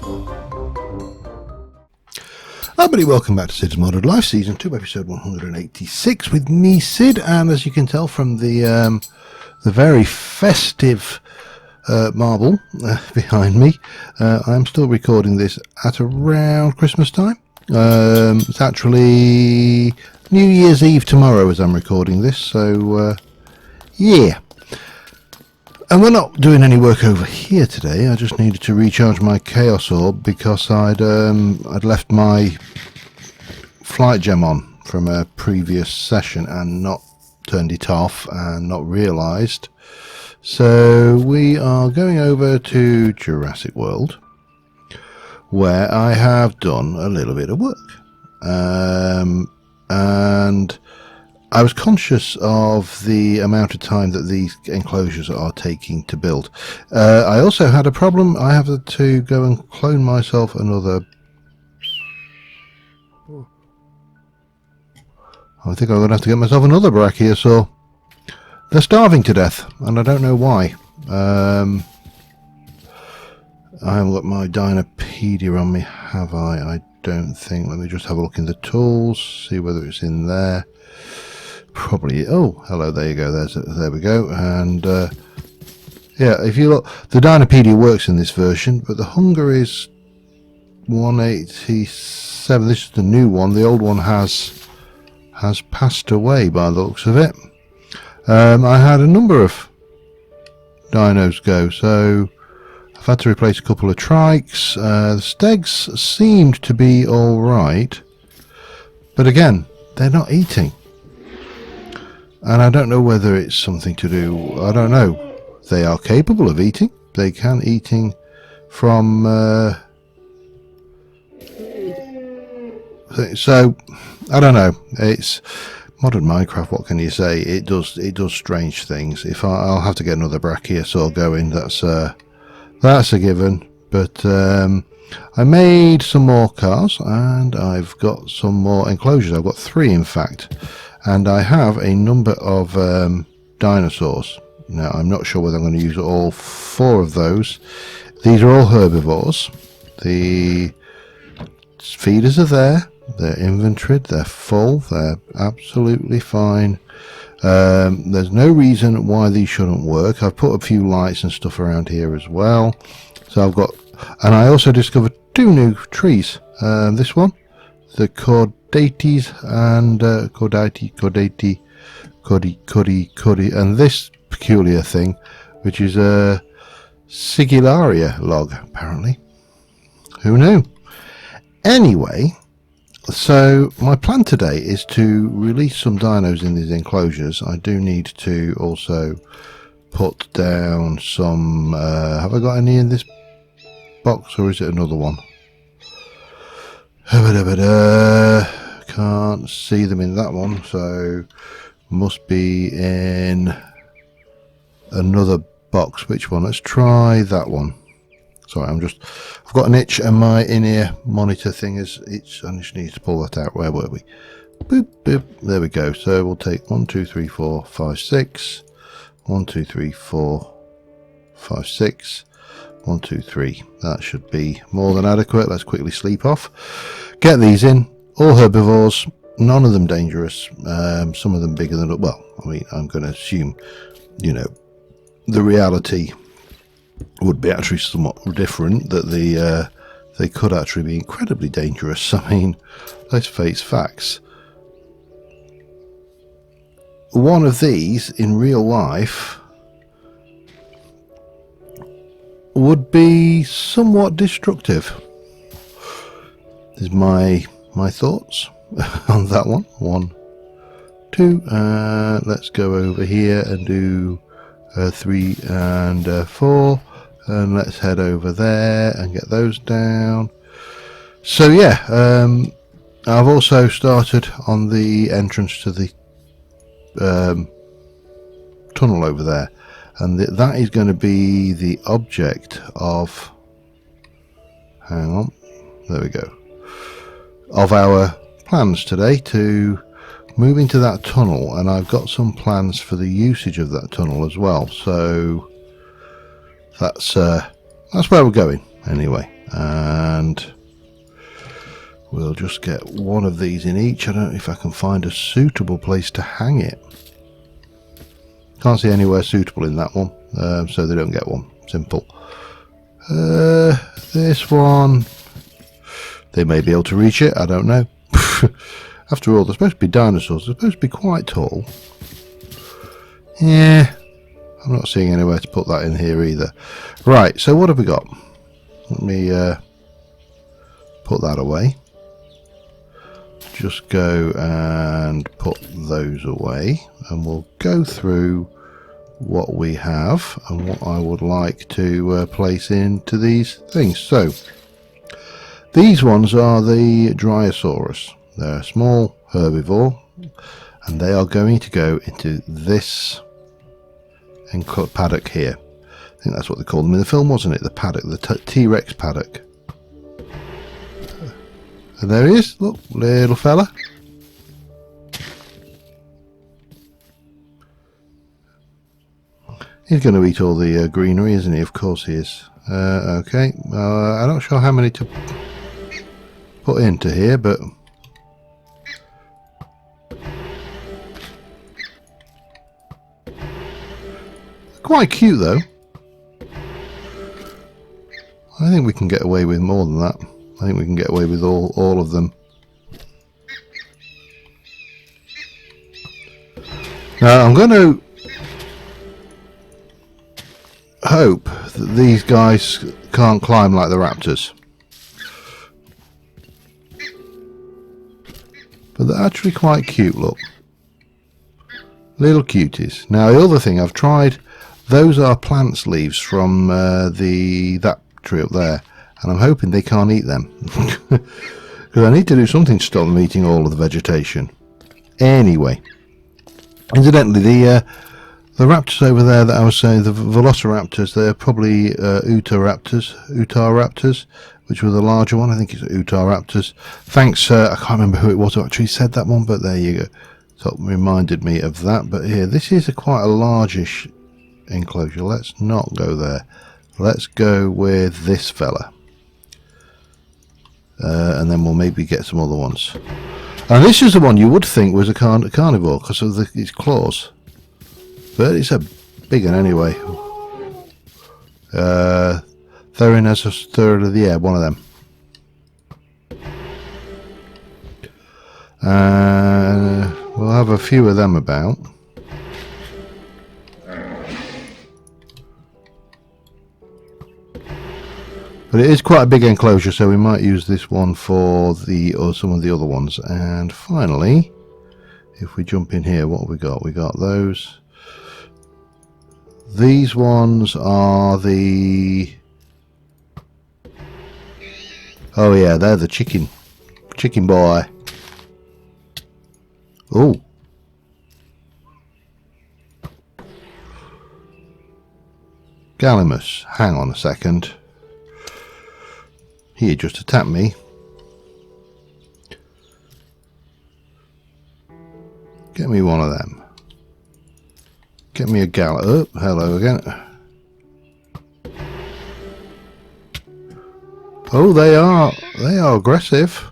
Hi everybody, welcome back to Cids Modded Life, Season 2, Episode 186 with me, Cid, and as you can tell from the very festive marble behind me, I'm still recording this at around Christmas time. It's actually New Year's Eve tomorrow as I'm recording this, so yeah. And we're not doing any work over here today. I just needed to recharge my Chaos Orb because I'd left my flight gem on from a previous session and not turned it off and not realised. So we are going over to Jurassic World, where I have done a little bit of work. And I was conscious of the amount of time that these enclosures are taking to build. I also had a problem. I have to go and clone myself another... I think I'm going to have to get myself another brachiosaur. They're starving to death, and I don't know why. I haven't got my Dinopedia on me, have I? I don't think. Let me just have a look in the tools, see whether it's in there. Probably. Oh, hello, there you go. There we go. And yeah, if you look, the Dinopedia works in this version, but the hunger is 187. This is the new one. The old one has passed away by the looks of it. I had a number of dinos go, so I've had to replace a couple of trikes. The stegs seemed to be all right, but again, they're not eating. And I don't know whether it's something to do, I don't know. They are capable of eating. They can eating from... so, I don't know. It's modern Minecraft, what can you say? It does strange things. I'll have to get another brachiosaur going, that's a given. But I made some more cars, and I've got some more enclosures. I've got 3 in fact. And I have a number of dinosaurs. Now, I'm not sure whether I'm going to use all 4 of those. These are all herbivores. The feeders are there. They're inventoried. They're full. They're absolutely fine. There's no reason why these shouldn't work. I've put a few lights and stuff around here as well. So I've got... And I also discovered 2 new trees. This one, the Cordates and Cordati, and this peculiar thing, which is a Sigillaria log, apparently. Who knew? Anyway, so my plan today is to release some dinos in these enclosures. I do need to also put down some... have I got any in this box, or is it another one? Can't see them in that one, so must be in another box. Which one? Let's try that one. Sorry, I've got an itch, and my in-ear monitor thing is itch. I just need to pull that out. Where were we? Boop, boop. There we go. So we'll take 1, 2, 3, 4, 5, 6. 1, 2, 3, 4, 5, 6. 1, 2, 3. That should be more than adequate. Let's quickly sleep off. Get these in. All herbivores. None of them dangerous. Some of them bigger than... Well, I mean, I'm going to assume, you know, the reality would be actually somewhat different. That they could actually be incredibly dangerous. I mean, let's face facts. One of these in real life would be somewhat destructive. Is my thoughts on that one. 1, 2. Let's go over here and do 3 and 4, and let's head over there and get those down. So yeah, I've also started on the entrance to the tunnel over there. And that is going to be the object of... Hang on. There we go. Of our plans today, to move into that tunnel. And I've got some plans for the usage of that tunnel as well. So that's where we're going anyway. and we'll just get one of these in each. I don't know if I can find a suitable place to hang it. Can't see anywhere suitable in that one, so they don't get one. Simple. This one, they may be able to reach it, I don't know. After all, they're supposed to be dinosaurs, they're supposed to be quite tall. Yeah, I'm not seeing anywhere to put that in here either. Right, so what have we got? Let me put that away. Just go and put those away, and we'll go through what we have and what I would like to place into these things. So these ones are the Dryosaurus. They're a small herbivore, and they are going to go into this paddock here. I think that's what they called them in the film, wasn't it? The paddock, the T-Rex paddock. And there he is, look, little fella. He's going to eat all the greenery, isn't he? Of course he is. Okay, I'm not sure how many to put into here, but quite cute though. I think we can get away with more than that. I think we can get away with all of them. Now I'm going to hope that these guys can't climb like the raptors, but they're actually quite cute. Look, little cuties. Now the other thing I've tried, those are plants leaves from that tree up there, and I'm hoping they can't eat them because I need to do something to stop them eating all of the vegetation. Anyway, incidentally, the raptors over there that I was saying, the velociraptors, they're probably Utahraptors, which were the larger one. I think it's Utahraptors. Thanks, I can't remember who it was who actually said that one, but there you go. So it reminded me of that. But here, this is quite a largish enclosure. Let's not go there. Let's go with this fella. And then we'll maybe get some other ones. And this is the one you would think was a carnivore because of its claws. But it's a big one anyway. Therin has a third of the air, one of them. We'll have a few of them about. But it is quite a big enclosure, so we might use this one for some of the other ones. And finally, if we jump in here, what have we got? We got those. These ones are the... Oh yeah, they're the chicken boy. Oh. Gallimus, hang on a second. He just attacked me. Get me one of them. Get me a Oh, hello again. Oh, they are aggressive.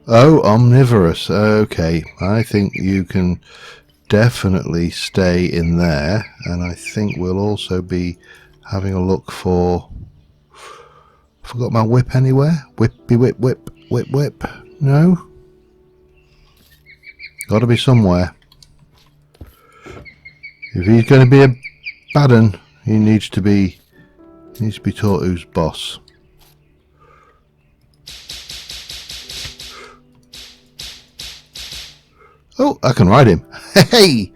Oh, omnivorous. Okay, I think you can definitely stay in there, and I think we'll also be having a look for... Forgot my whip anywhere? Whippy whip whip whip whip. No? Got to be somewhere. If he's going to be a bad un, he needs to be taught who's boss. Oh, I can ride him. Hey!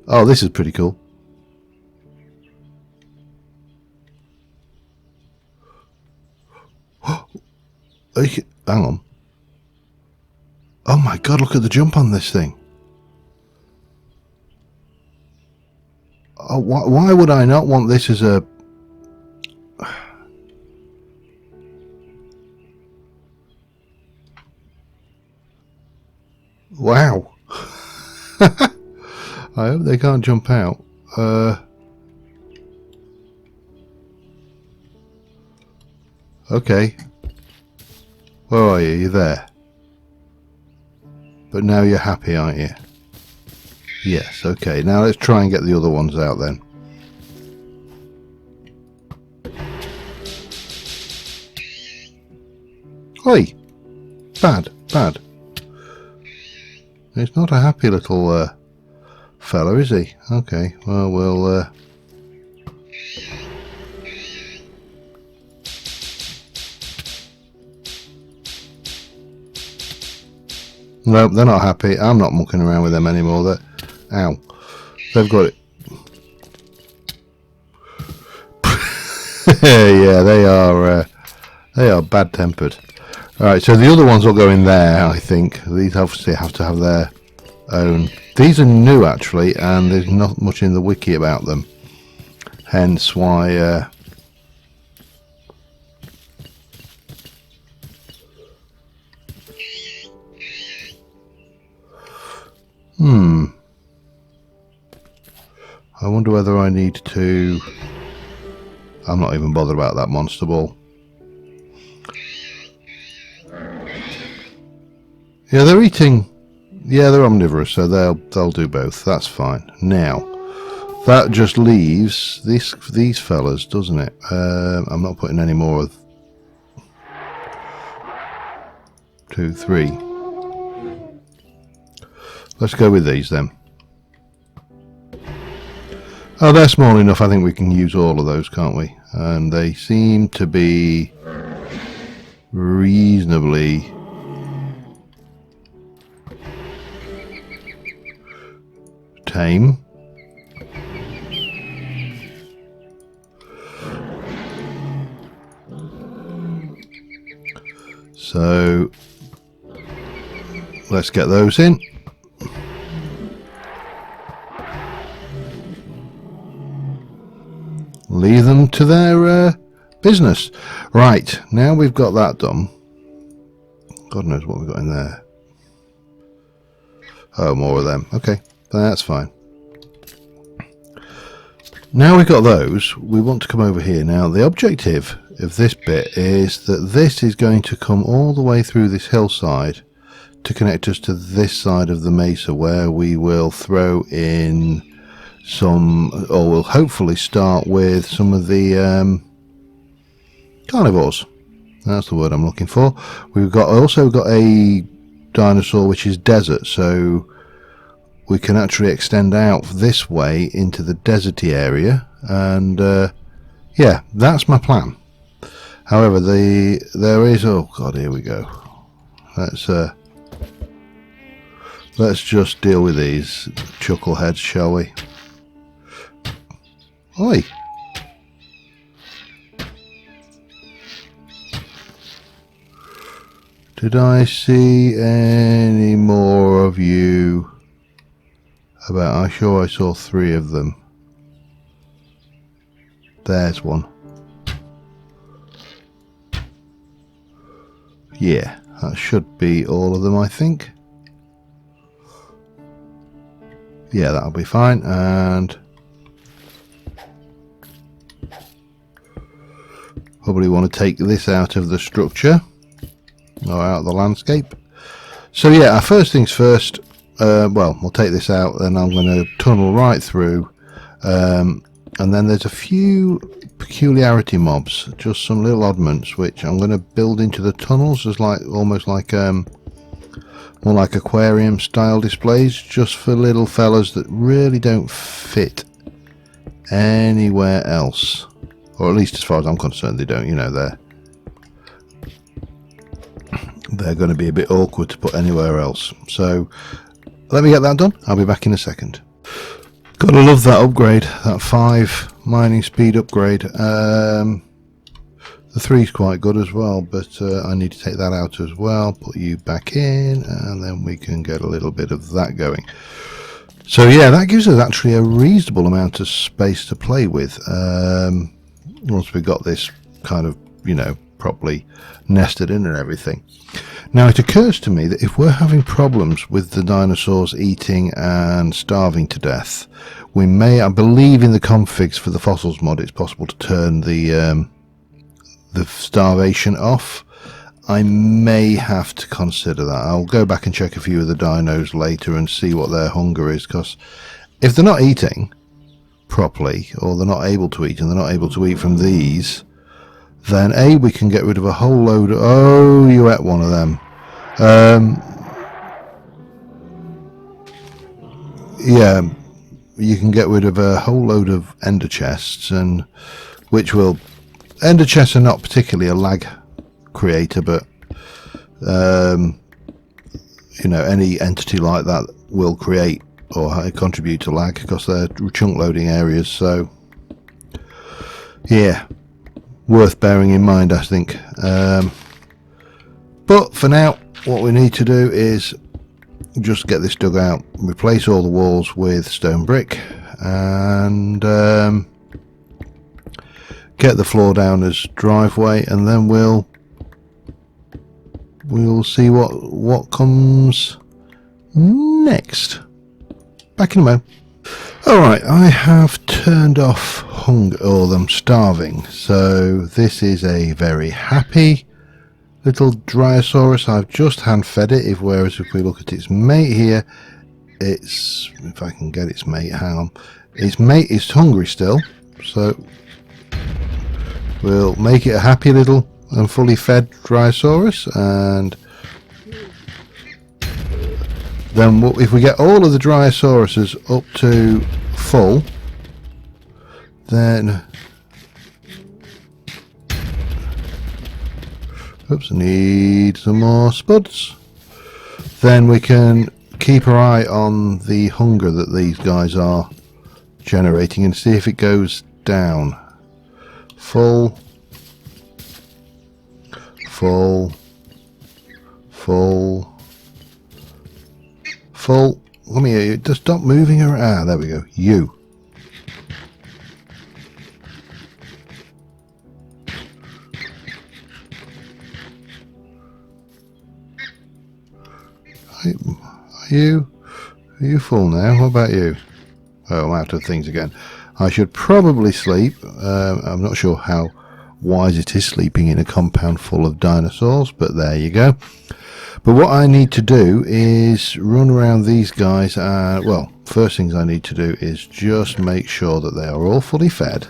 Oh, this is pretty cool. Hang on. Oh my god, look at the jump on this thing. Oh, why would I not want this as a... Wow. I hope they can't jump out. Okay. Where are you? You're there. But now you're happy, aren't you? Yes, okay. Now let's try and get the other ones out then. Oi! Bad, bad. He's not a happy little fellow, is he? Okay, well, we'll... No, they're not happy. I'm not mucking around with them anymore. Ow. They've got it. Yeah, they are bad-tempered. Alright, so the other ones will go in there, I think. These obviously have to have their own. These are new, actually, and there's not much in the wiki about them. Hence why... I wonder whether I need to... I'm not even bothered about that monster ball. Yeah, they're eating... Yeah, they're omnivorous, so they'll do both. That's fine. Now, that just leaves these fellas, doesn't it? I'm not putting any more of... 2, 3. Let's go with these then. Oh, they're small enough. I think we can use all of those, can't we? And they seem to be reasonably tame. So let's get those in. Leave them to their business. Right, now we've got that done. God knows what we've got in there. Oh, more of them. Okay, that's fine. Now we've got those, we want to come over here. Now, the objective of this bit is that this is going to come all the way through this hillside to connect us to this side of the mesa, where we will throw in some, or we'll hopefully start with some of the carnivores. That's the word I'm looking for. We've also got a dinosaur which is desert, so we can actually extend out this way into the deserty area, and yeah, that's my plan. However, there is, oh god, here we go. Let's just deal with these chuckleheads, shall we? Oi! Did I see any more of you? I'm sure I saw 3 of them. There's one. Yeah, that should be all of them, I think. Yeah, that'll be fine. And probably want to take this out of the structure, or out of the landscape. So yeah, our first things first. Well, we'll take this out, and I'm going to tunnel right through, and then there's a few peculiarity mobs, just some little oddments, which I'm going to build into the tunnels as almost like more like aquarium style displays, just for little fellas that really don't fit anywhere else, or at least as far as I'm concerned they don't. You know, they're going to be a bit awkward to put anywhere else. So let me get that done. I'll be back in a second. Gotta love that upgrade, that 5 mining speed upgrade. The 3's quite good as well, but I need to take that out as well. Put you back in, and then we can get a little bit of that going. So yeah, that gives us actually a reasonable amount of space to play with. Once we've got this kind of, you know, properly nested in and everything. Now it occurs to me that if we're having problems with the dinosaurs eating and starving to death, we may, I believe in the configs for the fossils mod, it's possible to turn the the starvation off, I may have to consider that. I'll go back and check a few of the dinos later and see what their hunger is, because if they're not eating properly, or they're not able to eat, and they're not able to eat from these, then A, we can get rid of a whole load of... Oh, you ate one of them. Yeah, you can get rid of a whole load of ender chests, and which will... Ender chests are not particularly a lag creator, but you know, any entity like that will create or contribute to lag because they're chunk loading areas. So yeah, worth bearing in mind, I think. But for now, what we need to do is just get this dug out, replace all the walls with stone brick, and get the floor down as driveway, and then we'll see what comes next. Back in a moment. Alright, I have turned off hunger, or them starving, so this is a very happy little Dryosaurus. I've just hand fed it, whereas if we look at its mate here, it's, if I can get its mate, hang on, its mate is hungry still, so we'll make it a happy little and fully fed Dryosaurus, and then if we get all of the Dryosauruses up to full, then oops, I need some more spuds. Then we can keep our eye on the hunger that these guys are generating and see if it goes down. Full, full, full, full. Come here, just stop moving around. Ah, there we go. You. Are you full now? What about you? Oh, I'm out of things again. I should probably sleep. I'm not sure how wise it is sleeping in a compound full of dinosaurs, but there you go. But what I need to do is run around these guys. Well, first things I need to do is just make sure that they are all fully fed,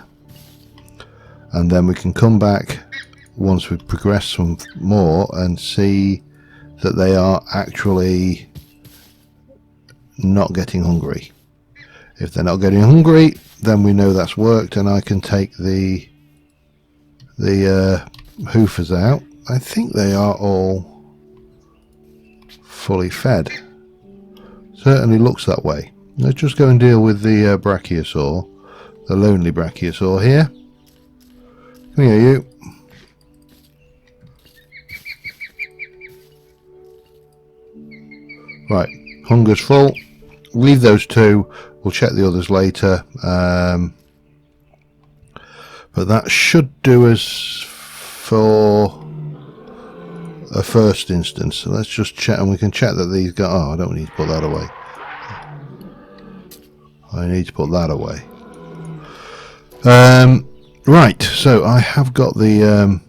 and then we can come back once we've progressed some more and see that they are actually not getting hungry. If they're not getting hungry, then we know that's worked, and I can take the hoofers out. I think they are all fully fed. Certainly looks that way. Let's just go and deal with the brachiosaur, the lonely brachiosaur here. Come here, you. Right, hunger's full. Leave those two. We'll check the others later. But that should do us for a first instance. So let's just check, and we can check that these guys... Oh, I don't need to put that away. I need to put that away. Right, so I have got the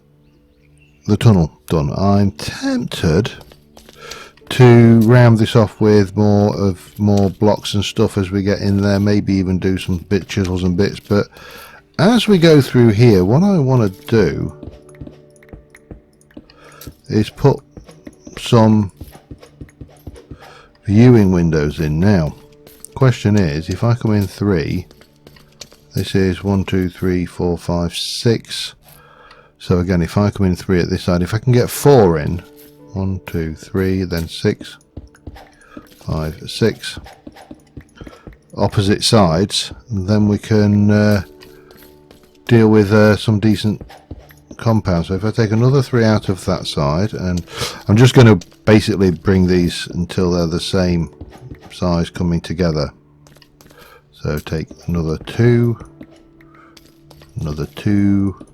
tunnel done. I'm tempted to round this off with more blocks and stuff as we get in there, maybe even do some chisels and bits, but as we go through here, what I want to do is put some viewing windows in. Now, question is, if I come in 3, this is 1, 2, 3, 4, 5, 6. So again, if I come in 3 at this side, if I can get 4 in, 1, 2, 3, then 6, 5, 6 opposite sides, then we can deal with some decent compound. So if I take another 3 out of that side, and I'm just going to basically bring these until they're the same size coming together. So take another 2, another 2,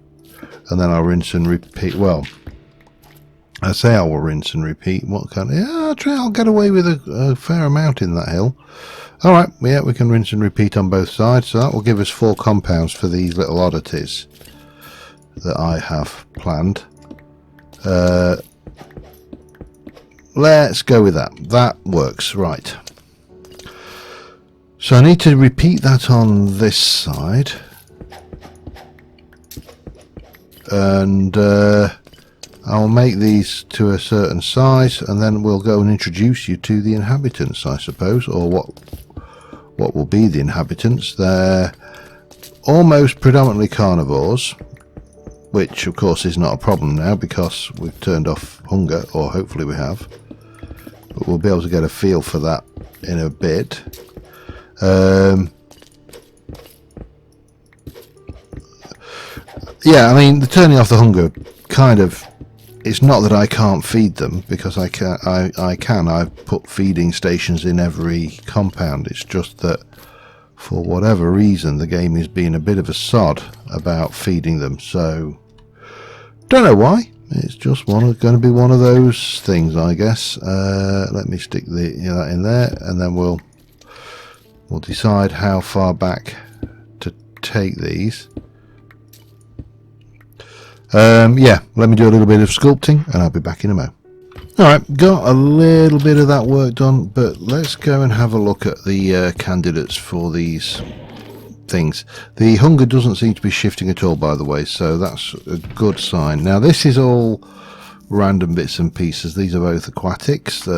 and then I'll rinse and repeat. Well, I say I will rinse and repeat. What kind of... Yeah, I'll get away with a fair amount in that hill. Alright, yeah, we can rinse and repeat on both sides. So that will give us 4 compounds for these little oddities. that I have planned. Let's go with that. That works, right. So I need to repeat that on this side. And I'll make these to a certain size, and then we'll go and introduce you to the inhabitants, I suppose, or what will be the inhabitants. They're almost predominantly carnivores, which of course is not a problem now because we've turned off hunger, or hopefully we have. But we'll be able to get a feel for that in a bit. Yeah, I mean, the turning off the hunger kind of, it's not that I can't feed them, because I can. I've put feeding stations in every compound. It's just that for whatever reason the game is being a bit of a sod about feeding them, so don't know why. It's just going to be one of those things, I guess. Let me stick that in there, and then we'll decide how far back to take these. Yeah, let me do a little bit of sculpting and I'll be back in a mo. Alright, got a little bit of that work done, but let's go and have a look at the candidates for these things. The hunger doesn't seem to be shifting at all, by the way, so that's a good sign. Now this is all random bits and pieces. These are both aquatics.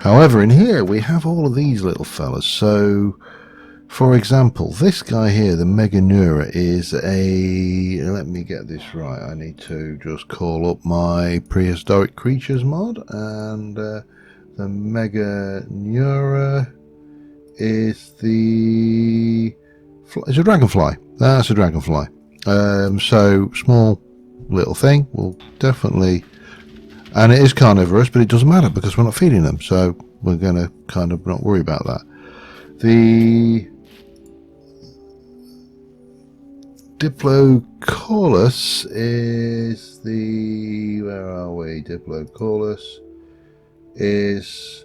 However, in here we have all of these little fellas. So for example, this guy here, the Meganura, is a... Let me get this right. I need to just call up my prehistoric creatures mod, and the Meganura is it's a dragonfly. That's a dragonfly. So small little thing. Will definitely, and it is carnivorous, but it doesn't matter because we're not feeding them, so we're going to kind of not worry about that. The Diplocaulus is the... Where are we? Diplocaulus is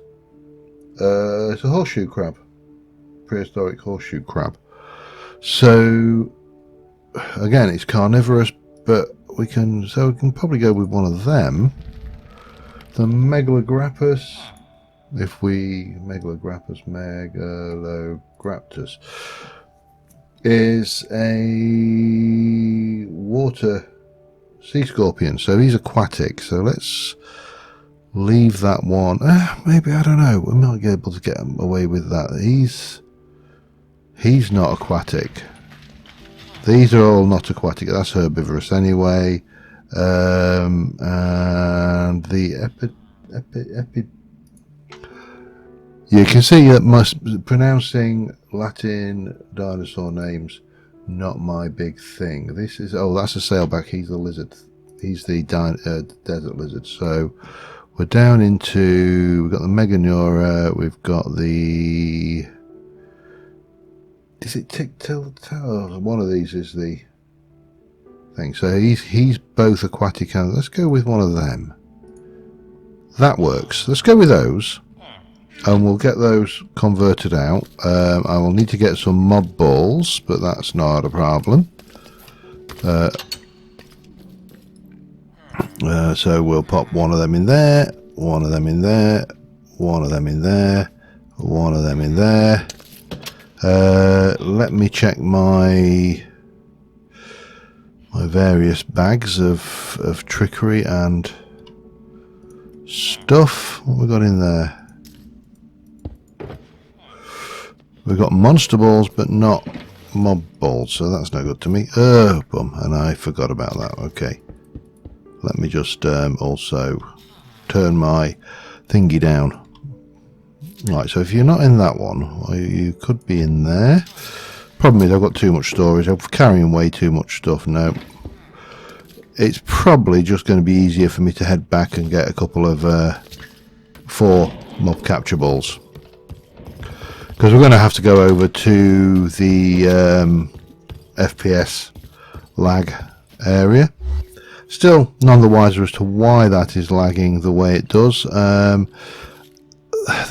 it's a horseshoe crab, prehistoric horseshoe crab. So again, it's carnivorous, but we can probably go with one of them. The Megalograppus, Megalograppus is a water sea scorpion, so he's aquatic. So let's leave that one. Maybe, I don't know, we might be able to get away with that. He's not aquatic. These are all not aquatic. That's herbivorous anyway. And the you can see that pronouncing Latin dinosaur names, not my big thing. This is, that's a sailback. He's the lizard. He's the desert lizard. So we're down into, we've got the Meganura, we've got the, is it Tictil? One of these is the thing. So he's both aquatic and, let's go with one of them. That works. Let's go with those. And we'll get those converted out. I will need to get some mob balls, but that's not a problem. So we'll pop one of them in there, one of them in there, one of them in there, one of them in there. Let me check my various bags of trickery and stuff. What we got in there? We've got monster balls, but not mob balls, so that's no good to me. Bum, and I forgot about that. Okay, let me just also turn my thingy down. Right, so if you're not in that one, you could be in there. Problem is, I've got too much storage. I'm carrying way too much stuff now. It's probably just going to be easier for me to head back and get a couple of 4 mob capture balls. Because we're going to have to go over to the FPS lag area. Still none the wiser as to why that is lagging the way it does.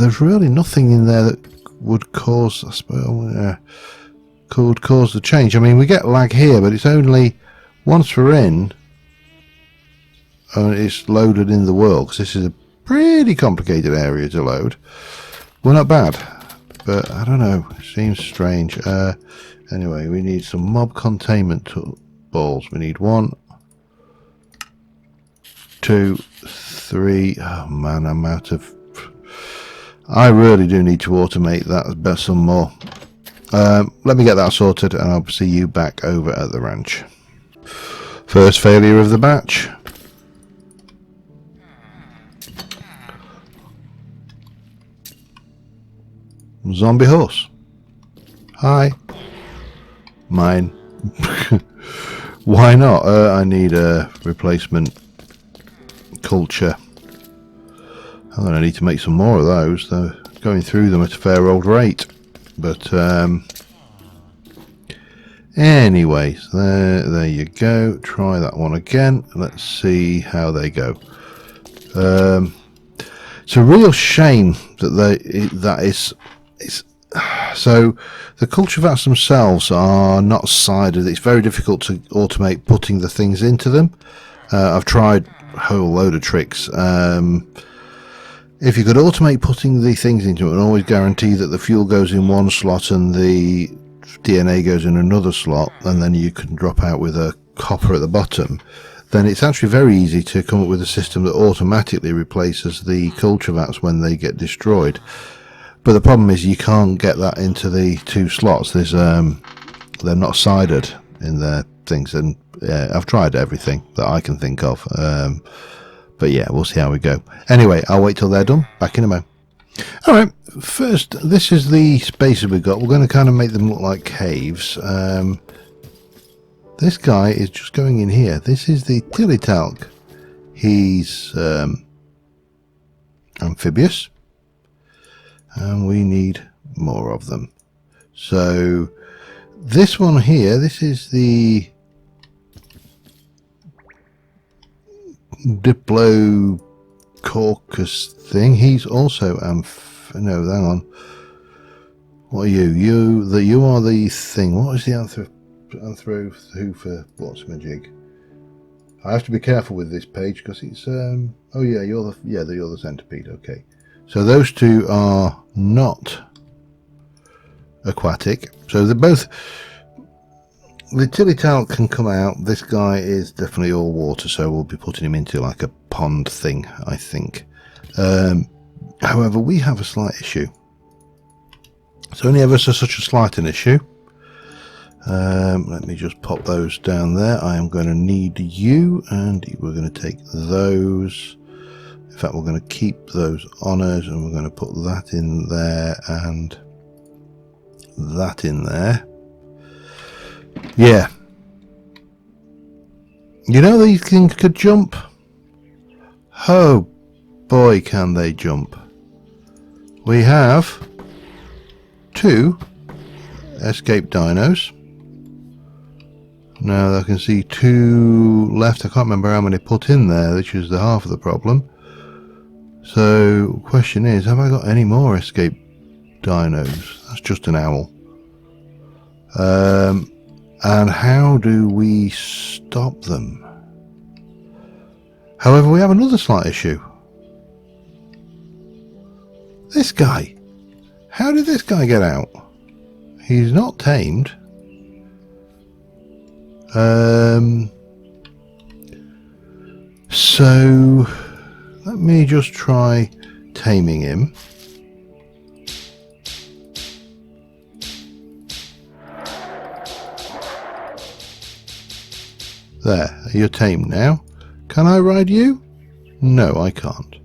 There's really nothing in there that would cause, I suppose, could cause the change. I mean, we get lag here, but it's only once we're in, it's loaded in the world, because this is a pretty complicated area to load. We're not bad, but I don't know, it seems strange. Anyway, we need some mob containment balls. We need 1, 2, 3. Oh man, I'm out of... I really do need to automate that some more. Let me get that sorted and I'll see you back over at the ranch. First failure of the batch. Zombie horse. Hi. Mine. Why not? I need a replacement culture. I'm going to need to make some more of those, though. Going through them at a fair old rate. But anyways, there you go. Try that one again. Let's see how they go. It's a real shame that it's so the culture vats themselves are not sided. It's very difficult to automate putting the things into them. I've tried a whole load of tricks. If you could automate putting the things into it and always guarantee that the fuel goes in one slot and the DNA goes in another slot, and then you can drop out with a copper at the bottom, then it's actually very easy to come up with a system that automatically replaces the culture vats when they get destroyed. But the problem is you can't get that into the 2 slots. There's they're not sided in their things, and I've tried everything that I can think of. But yeah, we'll see how we go. Anyway, I'll wait till they're done. Back in a moment. Alright, first, this is the spaces we've got. We're going to kind of make them look like caves. This guy is just going in here. This is the Tillytalk. He's amphibious. And we need more of them. So, this one here, this is the Diplocaucus thing. He's also no, hang on. What are you? You are the thing. What is the anthro for what's-my-jig? I have to be careful with this page because it's oh yeah, you're the centipede. Okay, so those two are not aquatic. So they're both. The Tillytalk can come out. This guy is definitely all water, so we'll be putting him into like a pond thing, I think. However, we have a slight issue. It's only ever such a slight an issue. Let me just pop those down there. I am going to need you, and we're going to take those. In fact, we're going to keep those honours, and we're going to put that in there and that in there. Yeah. You know these things could jump? Oh boy, can they jump. We have 2 escape dinos. Now I can see 2 left. I can't remember how many put in there, which is the half of the problem. So question is, have I got any more escape dinos? That's just an owl. And how do we stop them? However, we have another slight issue. This guy. How did this guy get out? He's not tamed. So let me just try taming him. There, you're tamed now. Can I ride you? No, I can't.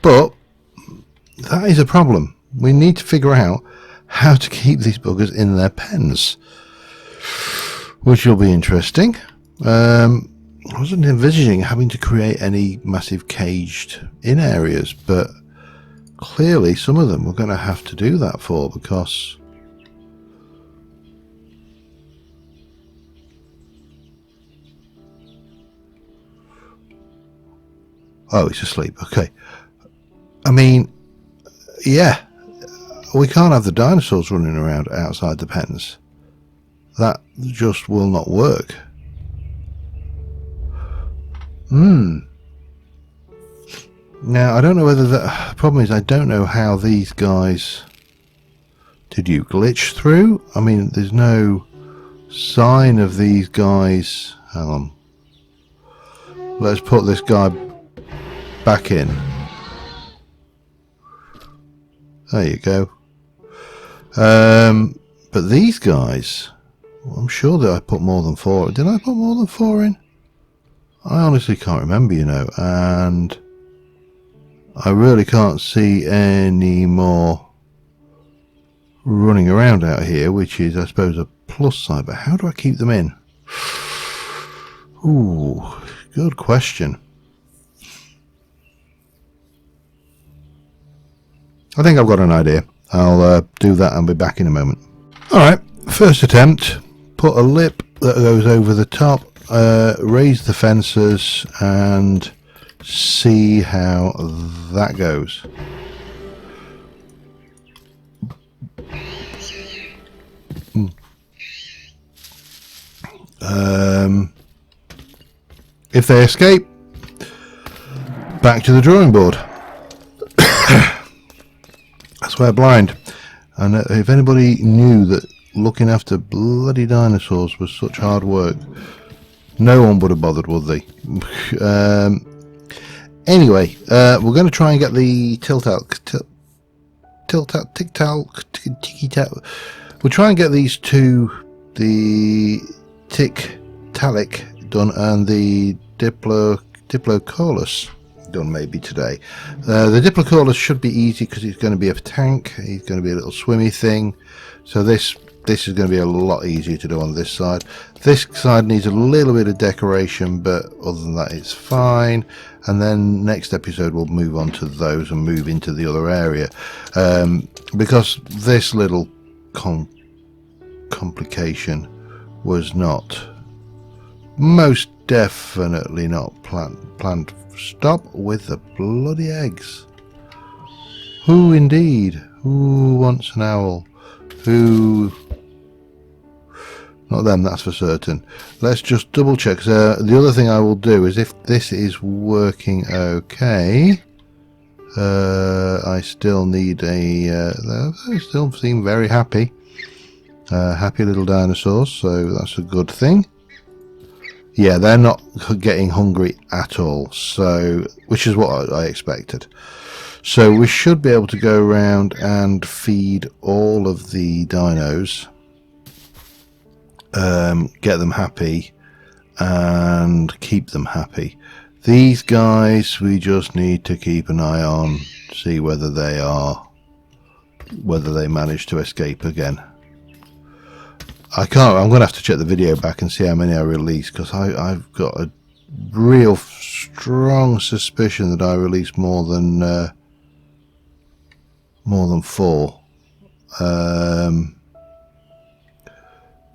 But that is a problem. We need to figure out how to keep these buggers in their pens, which will be interesting. I wasn't envisaging having to create any massive caged in areas, but clearly some of them we're going to have to do that for, because oh, it's asleep. Okay. I mean, yeah, we can't have the dinosaurs running around outside the pens. That just will not work. Now, I don't know whether the problem is I don't know how these guys... Did you glitch through? I mean, there's no sign of these guys. Hang on. Let's put this guy back in. There you go. But these guys... I'm sure that I put more than 4. Did I put more than 4 in? I honestly can't remember, you know, and I really can't see any more running around out here, which is, I suppose, a plus side. But how do I keep them in? Ooh, good question. I think I've got an idea. I'll do that and be back in a moment. Alright, first attempt. Put a lip that goes over the top, raise the fences and see how that goes. If they escape, back to the drawing board. I swear blind. And if anybody knew that looking after bloody dinosaurs was such hard work, no one would have bothered, would they? Anyway, we're going to try and get the tick-tack. We'll try and get these two, the tick-talic done and the Diplocaulus done maybe today. The Diplocaulus should be easy because it's going to be a tank. He's going to be a little swimmy thing. So this is going to be a lot easier to do on this side. This side needs a little bit of decoration, but other than that it's fine. And then next episode we'll move on to those and move into the other area, because this little complication was not, most definitely not planned. Stop with the bloody eggs. Who indeed? Who wants an owl? Who? Not them, that's for certain. Let's just double check. The other thing I will do is, if this is working okay, I still need a... they still seem very happy. Happy little dinosaurs, so that's a good thing. Yeah, they're not getting hungry at all, so, which is what I expected. So we should be able to go around and feed all of the dinos, get them happy and keep them happy. These guys we just need to keep an eye on, see whether they manage to escape again. I'm going to have to check the video back and see how many I released, because I've got a real strong suspicion that I released more than 4.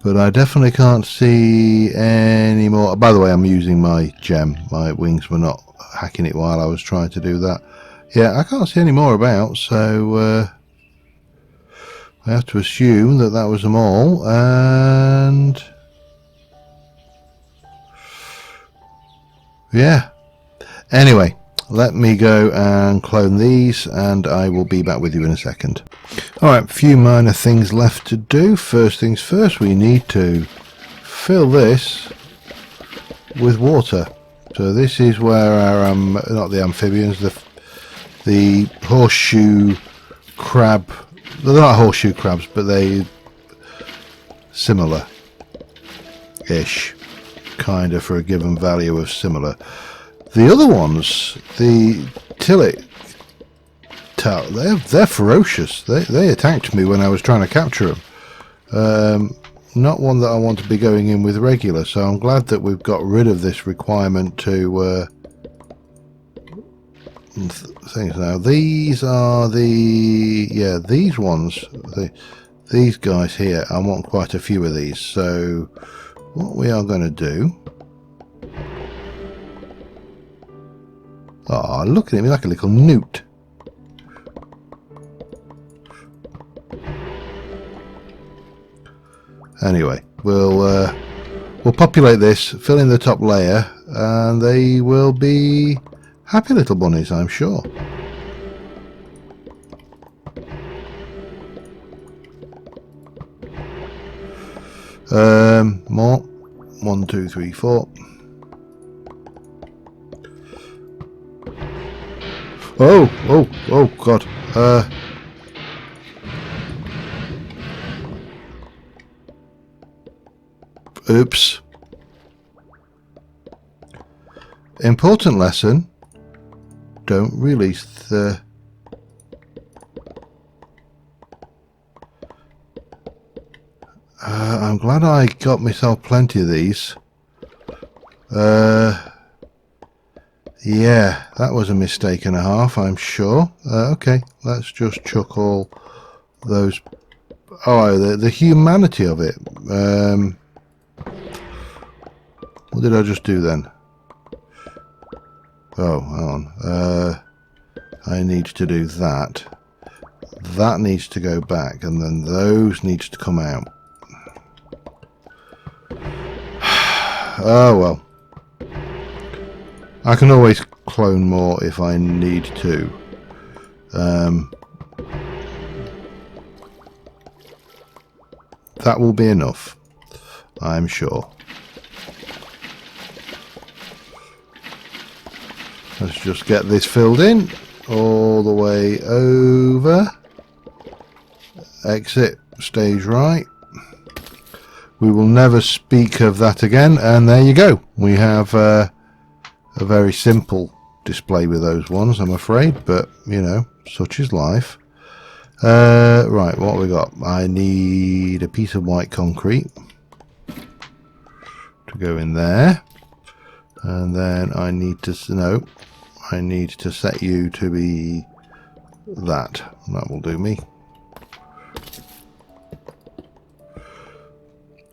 But I definitely can't see any more. By the way, I'm using my gem. My wings were not hacking it while I was trying to do that. Yeah, I can't see any more about, so I have to assume that that was them all. And yeah, anyway, let me go and clone these and I will be back with you in a second. Alright, a few minor things left to do. First things first, we need to fill this with water. So this is where our not the amphibians, the horseshoe crab, they're not horseshoe crabs, but they similar-ish, kind of, for a given value of similar. The other ones, the tillet, they're ferocious. They attacked me when I was trying to capture them. Not one that I want to be going in with regular, so I'm glad that we've got rid of this requirement to things now. These are these ones, these guys here. I want quite a few of these, so what we are going to do... Oh, look at him, he's like a little newt. Anyway, we'll populate this, fill in the top layer, and they will be happy little bunnies, I'm sure. More. 1, 2, 3, 4. Oh God. Oops. Important lesson. Don't release the... I'm glad I got myself plenty of these. Yeah, that was a mistake and a half, I'm sure. Okay, let's just chuck all those... Oh, the humanity of it. What did I just do then? Oh, hang on. I need to do that. That needs to go back, and then those needs to come out. Oh well. I can always clone more if I need to. That will be enough, I'm sure. Let's just get this filled in all the way over. Exit stage right. We will never speak of that again, and there you go. We have a very simple display with those ones, I'm afraid, but you know, such is life. Right, what have we got? I need a piece of white concrete to go in there, and then I need to set you to be that. That will do me.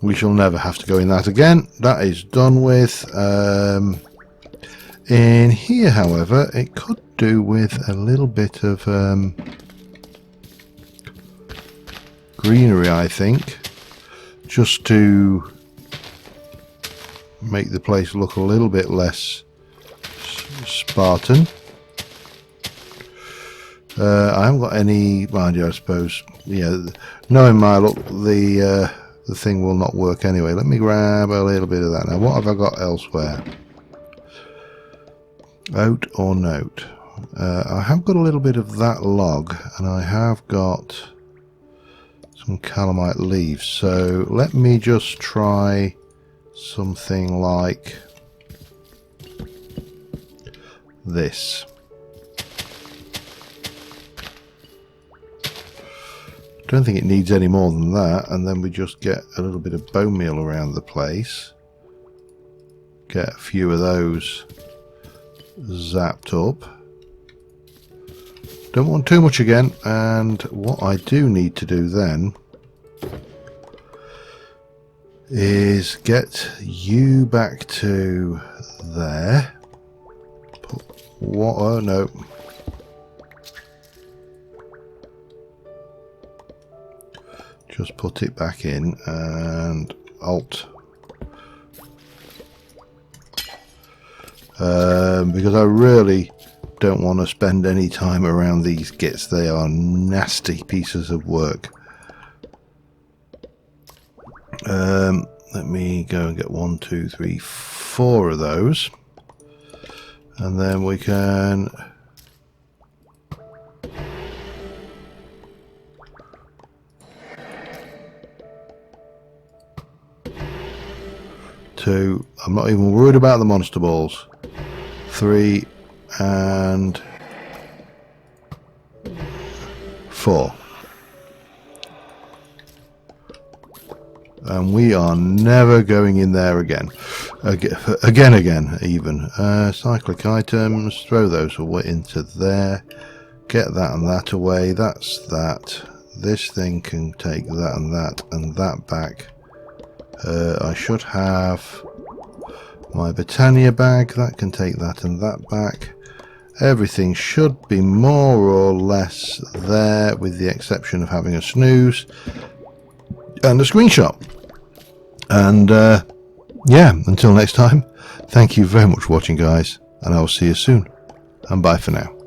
We shall never have to go in that again. That is done with. In here, however, it could do with a little bit of greenery, I think, just to make the place look a little bit less Spartan. I haven't got any, mind you, I suppose. Yeah, knowing my look, the thing will not work anyway. Let me grab a little bit of that. Now, what have I got elsewhere? Oat or note? I have got a little bit of that log, and I have got some calamite leaves. So let me just try something like this. Don't think it needs any more than that, and then we just get a little bit of bone meal around the place. Get a few of those zapped up. Don't want too much again, and what I do need to do then is get you back to there. What? Oh no. Just put it back in and Alt. Because I really don't want to spend any time around these gits. They are nasty pieces of work. Let me go and get 1, 2, 3, 4 of those, and then we can two. I'm not even worried about the monster balls. 3 and 4. And we are never going in there again. Again, even. Cyclic items, throw those away into there. Get that and that away. That's that. This thing can take that and that back. I should have my Britannia bag. That can take that and that back. Everything should be more or less there, with the exception of having a snooze and a screenshot. And yeah, until next time, thank you very much for watching, guys, and I will see you soon. And bye for now.